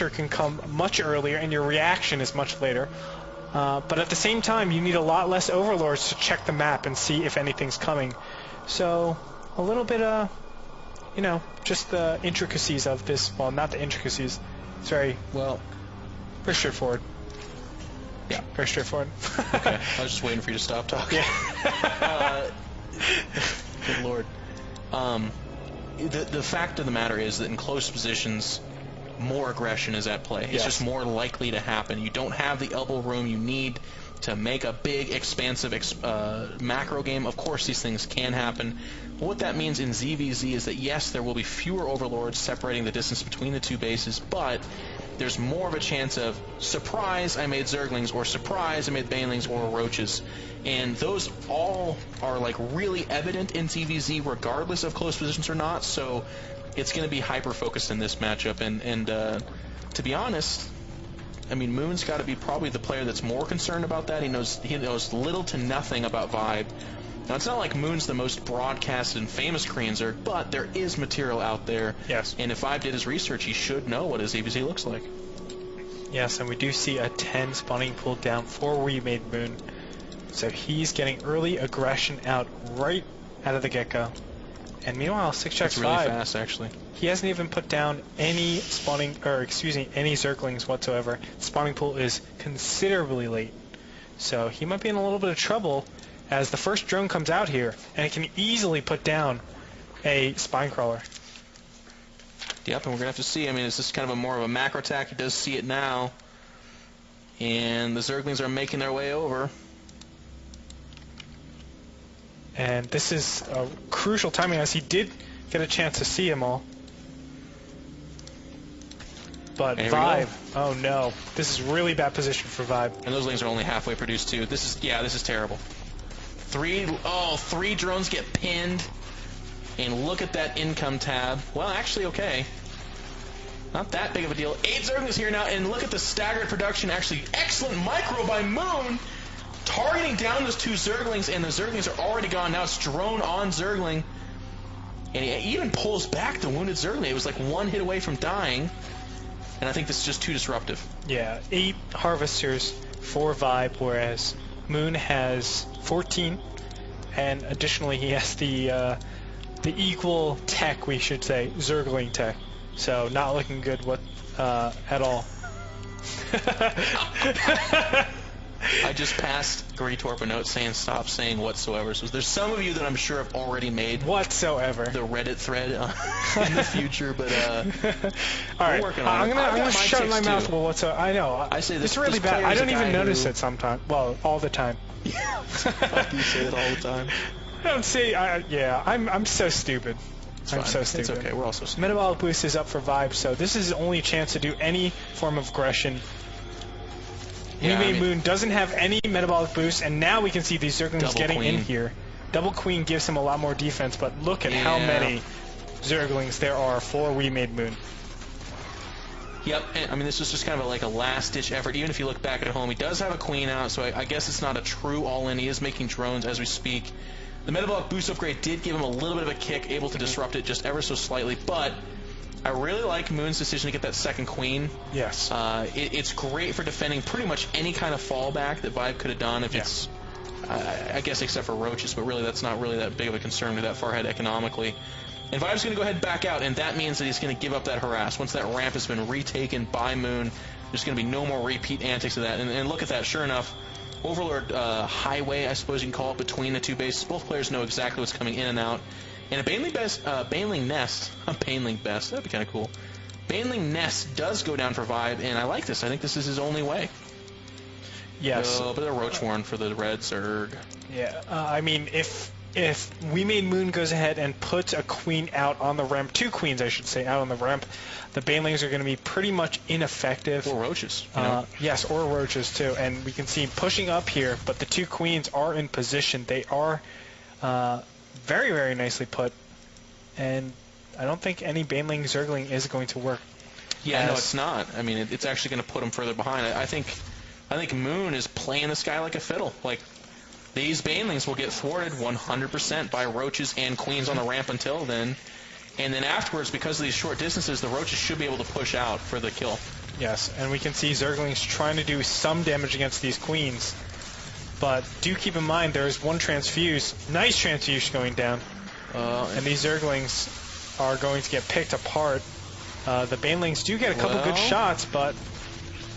pressure can come much earlier and your reaction is much later. But at the same time, you need a lot less overlords to check the map and see if anything's coming. So a little bit, you know, just the intricacies of this. Well, not the intricacies. It's very straightforward. Yeah, very straightforward. Okay, I was just waiting for you to stop talking. Yeah. Good lord. The fact of the matter is that in close positions, more aggression is at play. It's just more likely to happen. You don't have the elbow room you need to make a big, expansive macro game. Of course, these things can happen. But what that means in ZVZ is that, yes, there will be fewer overlords separating the distance between the two bases, but there's more of a chance of, surprise, I made Zerglings, or surprise, I made Banelings or Roaches. And those all are like really evident in ZVZ regardless of close positions or not, so it's going to be hyper-focused in this matchup. And to be honest, I mean, Moon's got to be probably the player that's more concerned about that. He knows little to nothing about Vibe. Now, it's not like Moon's the most broadcasted and famous Korean Zerg, but there is material out there. Yes. And if Vibe did his research, he should know what his ZVZ looks like. Yes, and we do see a 10 spawning pool down for Remade Moon. So he's getting early aggression out right out of the get-go. And meanwhile, 6x5. It's really fast, actually. He hasn't even put down any spawning, or excuse me, any Zerglings whatsoever. The spawning pool is considerably late. So he might be in a little bit of trouble as the first drone comes out here, and it can easily put down a spine crawler. Yep, and we're going to have to see. I mean, is this kind of more of a macro attack? He does see it now. And the Zerglings are making their way over. And this is a crucial timing as he did get a chance to see them all. But Vibe, oh no, this is really bad position for Vibe. And those lings are only halfway produced too. This is terrible. Three drones get pinned. And look at that income tab. Well, actually, okay. Not that big of a deal. 8 Zerglings here now, and look at the staggered production. Actually, excellent micro by Moon. Targeting down those 2 Zerglings, and the Zerglings are already gone. Now it's drone on Zergling. And he even pulls back the wounded Zergling. It was like 1 hit away from dying. And I think this is just too disruptive. Yeah, 8 Harvesters for Vibe, whereas Moon has 14. And additionally, he has the equal tech, we should say, Zergling tech. So not looking good at all. I just passed Greetorp a note saying stop saying whatsoever. So there's some of you that I'm sure have already made whatsoever the Reddit thread in the future, but all right, we're working on it. I'm gonna shut my mouth. Well, whatsoever. I know. I say this, it's really bad. I don't even notice it sometimes. Well, all the time. Yeah, you say it all the time. I don't see. Yeah, I'm so stupid. I'm so stupid. It's okay. We're also stupid. Metabolic boost is up for Vibe, so this is his only chance to do any form of aggression. Yeah, Moon doesn't have any metabolic boost, and now we can see these Zerglings getting in here. Double Queen gives him a lot more defense, but look at how many Zerglings there are for We Made Moon. Yep, and I mean, this is just kind of like a last-ditch effort. Even if you look back at home, he does have a Queen out, so I guess it's not a true all-in. He is making drones as we speak. The metabolic boost upgrade did give him a little bit of a kick, able to disrupt it just ever so slightly, but I really like Moon's decision to get that second Queen. Yes. It's great for defending pretty much any kind of fallback that Vibe could have done if it's, I guess except for Roaches, but really that's not really that big of a concern to that far ahead economically. And Vibe's going to go ahead and back out, and that means that he's going to give up that harass. Once that ramp has been retaken by Moon, there's going to be no more repeat antics of that. And look at that, sure enough, Overlord highway, I suppose you can call it, between the two bases. Both players know exactly what's coming in and out. And a Baneling Nest, that'd be kind of cool. Baneling Nest does go down for Vibe, and I like this. I think this is his only way. Yes. A bit of Roach Warren for the Red Zerg. Yeah, I mean, if We Made Moon goes ahead and puts a Queen out on the ramp, 2 Queens, I should say, out on the ramp, the Banelings are going to be pretty much ineffective. Or Roaches. You know? Yes, or Roaches, too. And we can see him pushing up here, but the 2 Queens are in position. They are very, very nicely put. And I don't think any Baneling Zergling is going to work. Yeah, no, it's not. I mean, it's actually going to put him further behind. I think Moon is playing this guy like a fiddle. Like, these Banelings will get thwarted 100% by Roaches and Queens on the ramp until then. And then afterwards, because of these short distances, the Roaches should be able to push out for the kill. Yes, and we can see Zerglings trying to do some damage against these queens. But do keep in mind there is one transfuse. Nice transfuse going down. And these Zerglings are going to get picked apart. The Banelings do get a couple good shots, but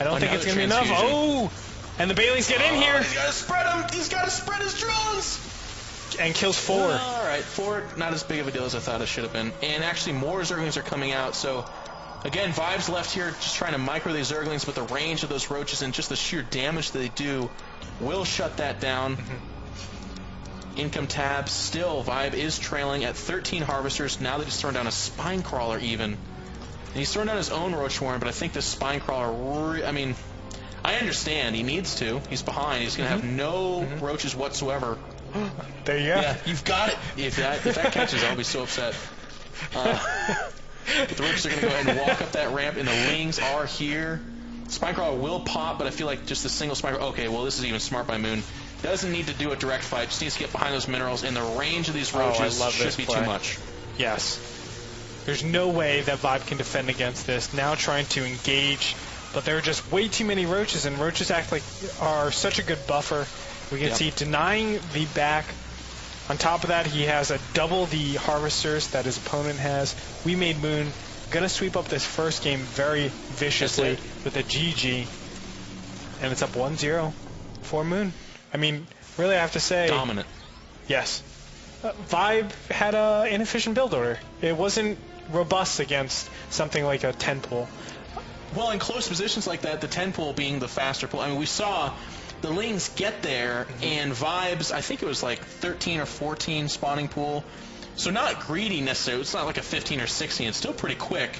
I don't think it's going to be enough. Oh! And the Banelings get in here! He's got to spread him! He's got to spread his drones! And kills 4. Alright, 4, not as big of a deal as I thought it should have been. And actually more Zerglings are coming out, so... Again, Vibe's left here just trying to micro these Zerglings, but the range of those roaches and just the sheer damage that they do will shut that down. Income tab, still, Vibe is trailing at 13 Harvesters. Now that he's thrown down a Spine Crawler even. And he's thrown down his own Roach Warren, but I think this Spine Crawler, I mean, I understand, he needs to. He's behind, he's going to have no roaches whatsoever. There you go. Yeah, you've got it. If that catches, I'll be so upset. But the Roaches are going to go ahead and walk up that ramp, and the Lings are here. Spinecrawler will pop, but I feel like just a single Spinecrawler... Okay, well, this is even smart by Moon. Doesn't need to do a direct fight, just needs to get behind those minerals, and the range of these Roaches should be too much. Yes. There's no way that Vibe can defend against this. Now trying to engage, but there are just way too many Roaches, and Roaches are such a good buffer. We can see denying the back. On top of that, he has a double the Harvesters that his opponent has. We made Moon. Gonna sweep up this first game very viciously with a GG. And it's up 1-0 for Moon. I mean, really I have to say... Dominant. Yes. Vibe had an inefficient build order. It wasn't robust against something like a 10 pull. Well, in close positions like that, the 10 pull being the faster pull. I mean, we saw... The Lings get there, and Vibes, I think it was like 13 or 14 spawning pool. So not greedy necessarily. It's not like a 15 or 16. It's still pretty quick.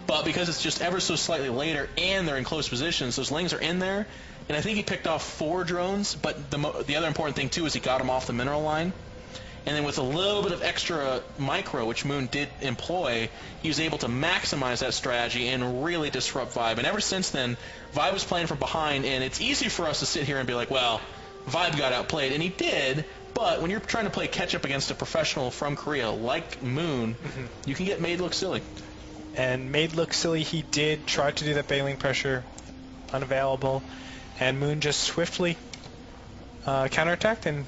But because it's just ever so slightly later, and they're in close positions, those Lings are in there. And I think he picked off 4 drones. But the other important thing, too, is he got them off the mineral line. And then with a little bit of extra micro, which Moon did employ, he was able to maximize that strategy and really disrupt Vibe. And ever since then, Vibe was playing from behind, and it's easy for us to sit here and be like, well, Vibe got outplayed, and he did, but when you're trying to play catch-up against a professional from Korea like Moon, you can get made look silly. And made look silly, he did try to do that bailing pressure, unavailable, and Moon just swiftly counterattacked and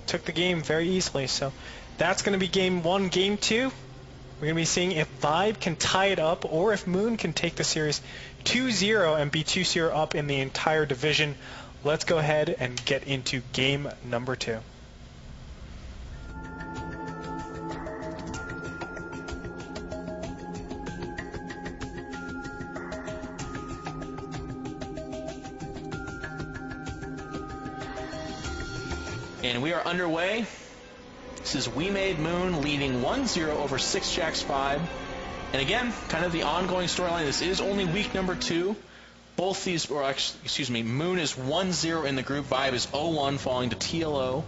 took the game very easily. So that's going to be game 1. Game 2, we're going to be seeing if Vibe can tie it up or if Moon can take the series 2-0 and be 2-0 up in the entire division. Let's go ahead and get into game number 2. And we are underway. This is We Made Moon leading 1-0 over 6 Jacks 5. And again, kind of the ongoing storyline. This is only week number 2. Both these, or actually, excuse me, Moon is 1-0 in the group. Vibe is 0-1 falling to TLO.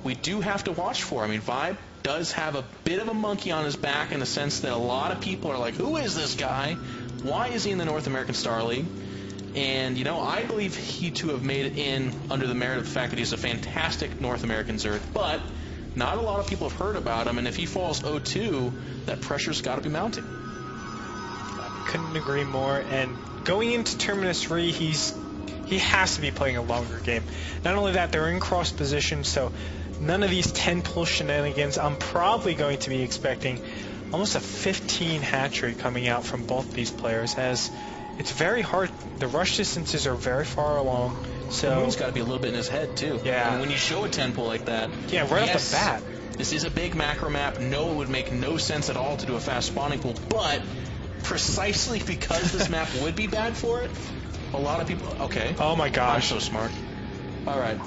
We do have to watch for. I mean, Vibe does have a bit of a monkey on his back in the sense that a lot of people are like, who is this guy? Why is he in the North American Star League? And, you know, I believe he to have made it in under the merit of the fact that he's a fantastic North American Zerg. But not a lot of people have heard about him, and if he falls 0-2, that pressure's got to be mounting. Couldn't agree more. And going into Terminus 3, he has to be playing a longer game. Not only that, they're in cross position, so none of these 10 pull shenanigans. I'm probably going to be expecting almost a 15 hatchery coming out from both these players, as it's very hard. The rush distances are very far along. So Moon's got to be a little bit in his head, too. Yeah. I mean, when you show a 10 pull like that... Yeah, right off the bat. This is a big macro map. No, it would make no sense at all to do a fast spawning pool. But precisely because this map would be bad for it, a lot of people... Okay. Oh, my gosh. I'm so smart. All right.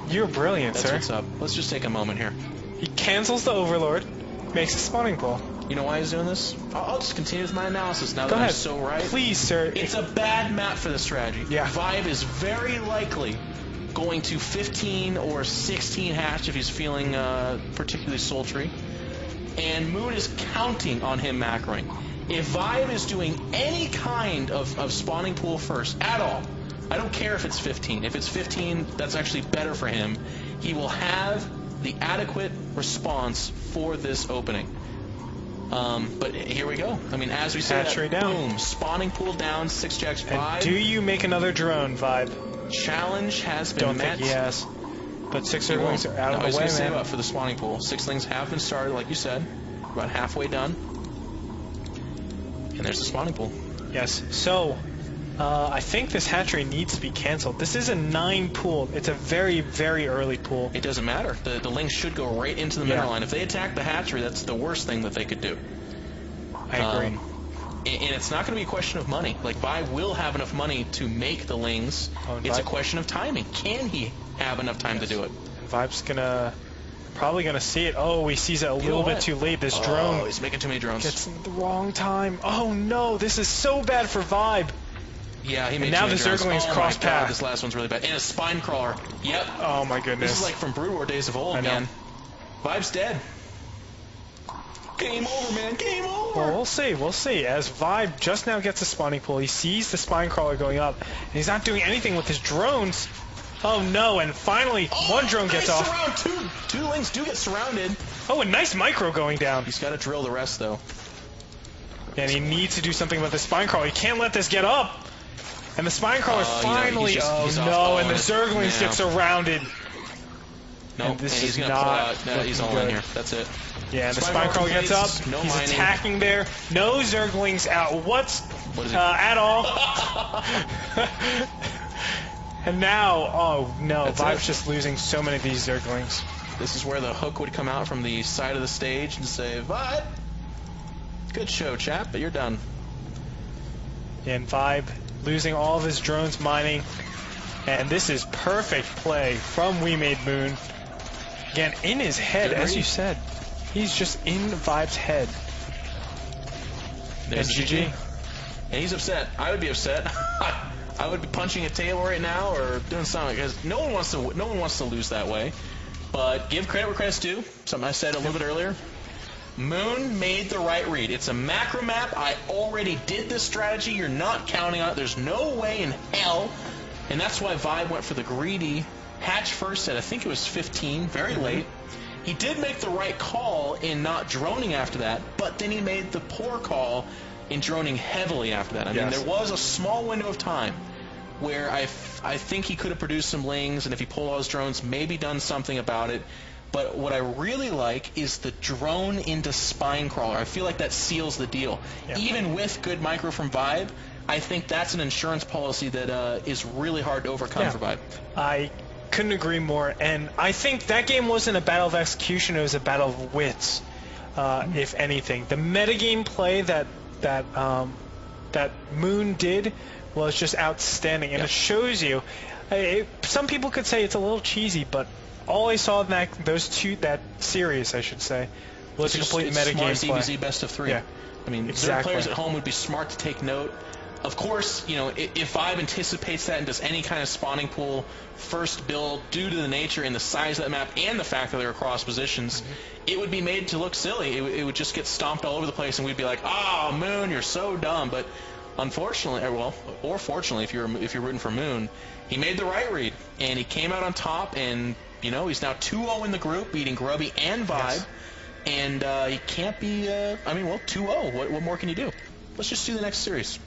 You're brilliant, That's sir. What's up. Let's just take a moment here. He cancels the Overlord, makes a spawning pool. You know why he's doing this? I'll just continue with my analysis now Go that ahead. I'm so right. Please, sir. It's a bad map for this strategy. Yeah. Vibe is very likely going to 15 or 16 hatch if he's feeling particularly sultry. And Moon is counting on him macroing. If Vibe is doing any kind of spawning pool first, at all, I don't care if it's 15. If it's 15, that's actually better for him. He will have the adequate response for this opening. But here we go. I mean, as we said, Hatchery down. boom, spawning pool down, 6 jacks 5. And do you make another drone, Vibe? Challenge has been Don't met. think he has. But 6 Zerglings are out of the way, say man. about for the spawning pool. 6lings have been started, like you said. About halfway done. And there's the spawning pool. Yes. So, I think this hatchery needs to be canceled. This is a 9 pool. It's a very, very early pool. It doesn't matter. The lings should go right into the mineral line. If they attack the hatchery, that's the worst thing that they could do. I agree. And it's not going to be a question of money. Like, Vi will have enough money to make the lings. It's a question of timing. Can he have enough time to do it? Vibe's probably gonna see it. Oh, he sees it a little bit too late. This drone. Oh, he's making too many drones. Gets in the wrong time. Oh no, this is so bad for Vibe. Yeah, he made and now too the many drones. Zerglings cross path. This last one's really bad. And a spine crawler. Yep. Oh my goodness. This is like from Brood War days of old, man. Vibe's dead. Game over, man. Game over. Well, we'll see. We'll see. As Vibe just now gets a spawning pool, he sees the spine crawler going up, and he's not doing anything with his drones. Oh no! And finally, one drone gets off. Surround. Two lings do get surrounded. Oh, a nice micro going down. He's got to drill the rest, though. And he needs to do something with the spine crawler. He can't let this get up. And the spine crawler finally. He's no! And the Zerglings get surrounded. No, and this he's is gonna pull not out. No, he's all in here. That's it. Yeah, and the spine crawler gets up. No he's mining. attacking there. No Zerglings out. What is it? At all. And now, oh no, Vibe's just losing so many of these Zerglings. This is where the hook would come out from the side of the stage and say, Vibe, good show, chap, but you're done. And Vibe losing all of his drones mining. And this is perfect play from We Made Moon. Again, in his head, as you said. He's just in Vibe's head. There's and GG. And he's upset. I would be upset. I would be punching a table right now or doing something because no one wants to lose that way. But give credit where credit's due. Something I said a little bit earlier. Moon made the right read. It's a macro map. I already did this strategy. You're not counting on it. There's no way in hell. And that's why Vibe went for the greedy hatch first at I think it was 15, very late. He did make the right call in not droning after that, but then he made the poor call in droning heavily after that. I mean, there was a small window of time where I think he could have produced some lings, and if he pulled all his drones, maybe done something about it. But what I really like is the drone into spine crawler. I feel like that seals the deal. Even with good micro from Vibe, I think that's an insurance policy that is really hard to overcome for Vibe. I couldn't agree more, and I think that game wasn't a battle of execution, it was a battle of wits, if anything. The metagame play that Moon did was just outstanding, and it shows you, some people could say it's a little cheesy, but all I saw in that series, I should say, was a complete metagame play. CBZ best of 3. Yeah. I mean, certain players at home would be smart to take note. Of course, you know, if Vibe anticipates that and does any kind of spawning pool first build due to the nature and the size of that map and the fact that they're across positions, it would be made to look silly. It would just get stomped all over the place, and we'd be like, "Oh, Moon, you're so dumb." But unfortunately, or fortunately, if you're rooting for Moon, he made the right read, and he came out on top, and you know he's now 2-0 in the group, beating Grubby and Vibe, and he can't be. 2-0. What more can you do? Let's just do the next series.